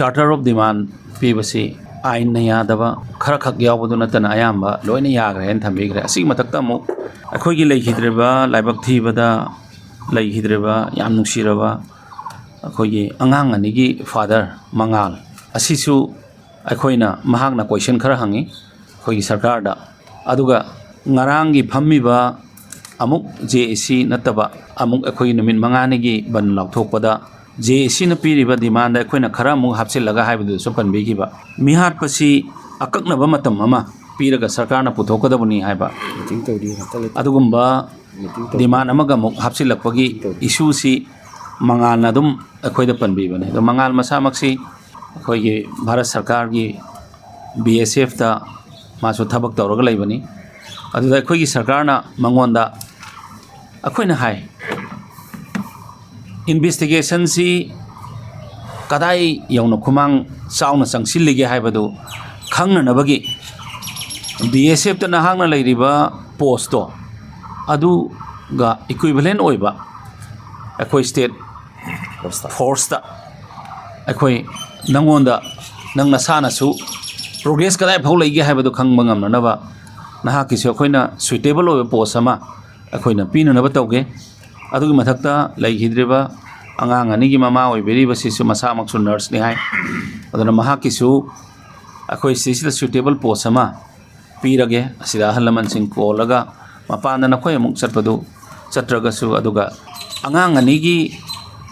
charter of demand pibasi ain na yadaba khara khak yawdu natana ayamba loina yagre en thambigre asi matakta mu akhoi gi lekhidreba laibak thibada lekhidreba yam nungsiraba akhoi gi angang ani gi father mangal asisu akhoina mahakna question khara hangi khoi gi sarkar da aduga ngarang gi phammiba amuk JAC nataba amuk akhoi numin mangani gi ban lakthokpada JAC na piriba demand akhoi na khara mu hapsil laga haibu so panbegi ba mihat pasi akakna ba matam ama piraga sarkar na puthokadabuni haiba adugumba demand amaga mu hapsil lakpagi issue si mangal na dum akhoi da panbi bane do mangal masamaksi akhoi gi bharat sarkar gi BSF ta masu thabak tawraga leibani aduda akhoi gi sarkar na mangonda akhoi na hai investigation si kadai yauna khumang sauna changsinlige haibadu khangna nabagi BSF ta nahangna leiriba post to adu ga equivalent oiba akhoi state force ta akhoi nangonda nangna sana su progress kadai phau leige haibadu khangba ngamna naba nahaki se akhoi suitable oiba post ama akhoi na pina naba tawge adugi mathakta lekhidreba angang ani gi mama oiberiba sisu masamak su nurse ni hai aduna mahaki su akhoi sisida suitable post ama pirage asida halaman sing ko laga mapanda na khoi amuk chatpadu chatraga su aduga angang ani gi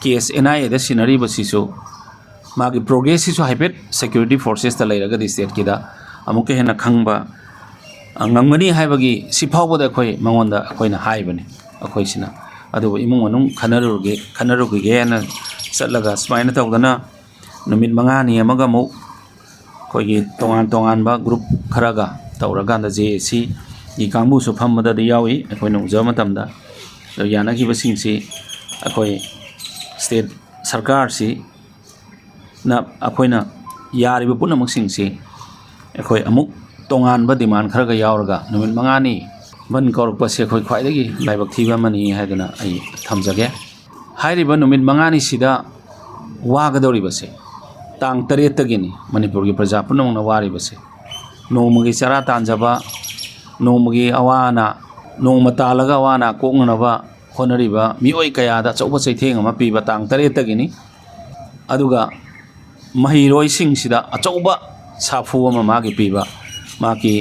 case NIA da sinari ba sisu magi progress sisu haibet security forces ta leiraga di state kida amuke hena khangba angangani haibagi sifawboda khoi mangonda khoi na haibani akhoi sina adu imung manung khanaruge na satlaga smaina tawdana numit mangani amaga mu khoi tongan ba group kharaga tawraga da JAC gi kangbu su phamada da yawi akhoi nung jama tamda yana gi basing si akhoi state sarkar si na akhoi na yari bu punamak sing si akhoi amuk tongan ba demand kharaga yawraga numit mangani ban korok pase khoi khwai dagi laibak thiba mani haidana ai thamjage hairiba numit mangani sida wagadori base tang 8 tagini manipur gi praja punamna wari base nomagi chara tanjaba nomagi awana noma talaga awana kokna ba khonariba mioi kaya da chauba chaitheng ama piba tang 8 tagini aduga mahiroi sing sida achauba safu ama magi piba maki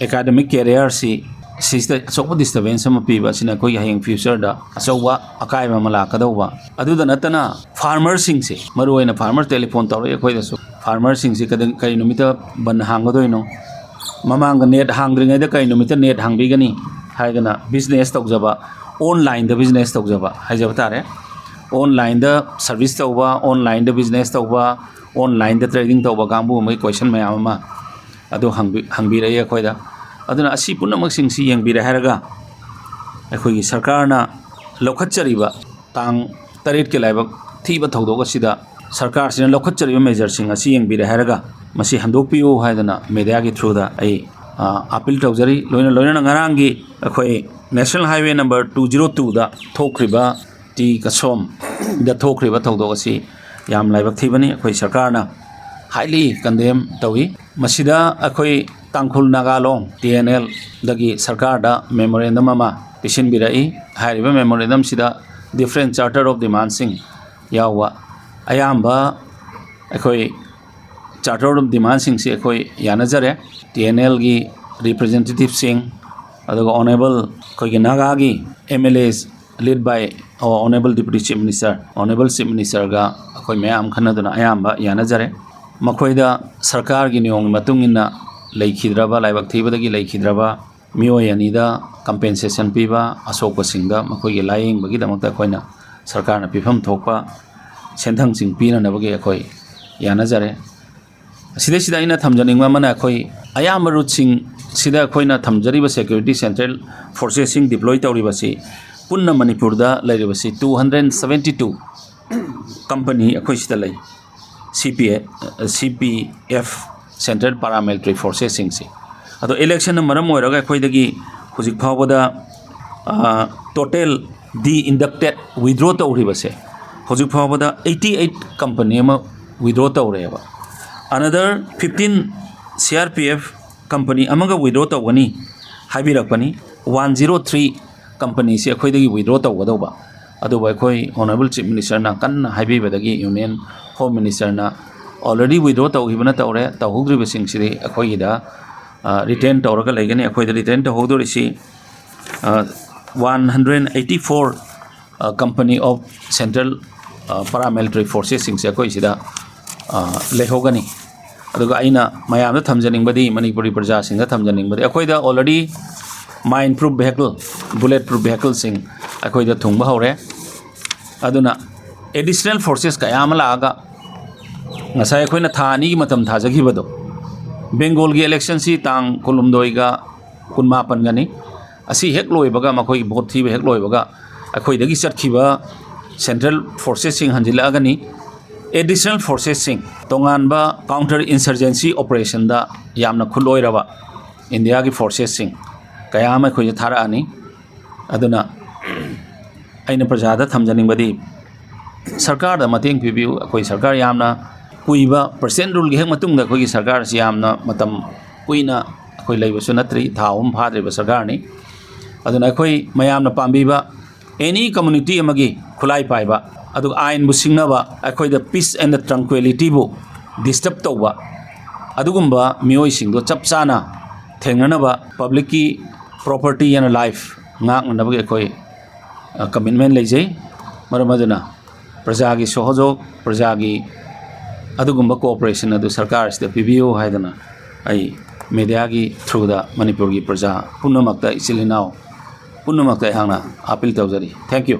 academic career si sista chokpa disturbance ama piba sina koi hayeng future da achauba akai ma mala kadauba aduda natana farmer sing se maruina farmer telephone tawre koi da so farmer sing se kadang kai numita ban hangadoino mamanga net hangringa da kai numita net hangbi gani haigana business tawjaba online da business tawjaba haijaba tare online da service tawba online da business tawba online da trading tawba gambu mai question mayam ma adu hangbi rai koi da aduna asi punamak sing si yengbira haraga akhoi gi sarkar na loukhatchariba tang 8 ke laibak thiba thaudoga sida sarkar sina loukhatchariba measure sing asi yengbira haraga masi handokpiu haidana media gi through da ai appeal tawjari loina ngarang gi akhoi national highway number 202 da thokriba ti kasom da thokriba thaudoga si yam laibak thibani akhoi sarkar na highly condemn tawi masida akhoi tangkhul nagalong TNL dagi sarkar da memorandum ama pishin birai hairiba memorandum sida different charter of demand sing yawa ayamba akhoi charter of demand sing si akhoi yanajare TNL gi representative sing aduga honorable khoi gi naga gi MLAs led by our honorable deputy chief minister ga akhoi mayam khanaduna ayamba yanajare makoida sarkar gi niong matungina leikidraba laibak thibadagi leikidraba mioi anida compensation piba asokpa singda makoi gi laing bagi damakta koina sarkar na pifam thokpa senthang sing pina nabagi akoi yana jare sida ina thamjaningma mana akoi ayam root sing sida koina thamjari ba security central forces sing deploy tawri basi punna manipur da lairi basi 272 company akoi sida lai CPF Central Paramilitary Forces sing si ado election na maram oiraga khoi dagi hujik phawada total de inducted withdraw tawri base hujik phawada 88 company ma withdraw tawreeba. Another 15 CRPF company amaga withdraw tawgani haibirakpani 103 company se akhoi withdraw tawgadauba aduba akhoi honorable chief minister na kanna haibibadagi union home minister na already withdraw tawhibana tawre tawhudriba singsi akhoi da retain tawraga laigani akhoi da retain tawhudorisi 184 company of central paramilitary forces singse akhoi sida lehogani aduga aina mayamda thamjaningbadi Manipuri praja singda thamjaningbadi akhoi da already mine proof vehicle bullet proof vehicle sing akhoi da thungba hore aduna additional forces kayama laaga ngasai akhoi na thani gi matam thajagi bado Bengal gi election si tang kolumdoi ga kunmapan gani asi hek loi baga makoi vote thi hek loi baga akhoi dagi chatkhiba central forces sing hanjila gani additional forces sing tongan ba counter insurgency operation da yamna khuloi raba India gi forces sing kayama khoi thara ani aduna aina prajada thamjaning badi sarkar da mateng pibiu akhoi sarkar yamna kuiba percent rule gi hek matung da khoi sarkar si yamna matam kuina akhoi leiba su natri thaum phadre ba sarkar ni aduna akhoi mayamna pambiba any community amagi khulai paiba adu ain bu singnaba akhoi da peace and the tranquility bu disturb tawba adugumba mioi singdo chapchana thengnanaba public ki property and life ngangnaba akhoi commitment leijai maramaduna praja gi sohojog praja gi adugumba cooperation adu sarkar sida PBO haidana ai media gi through the Manipur gi praja punamakta isilinao punamakta hangna appeal tawjari. Thank you.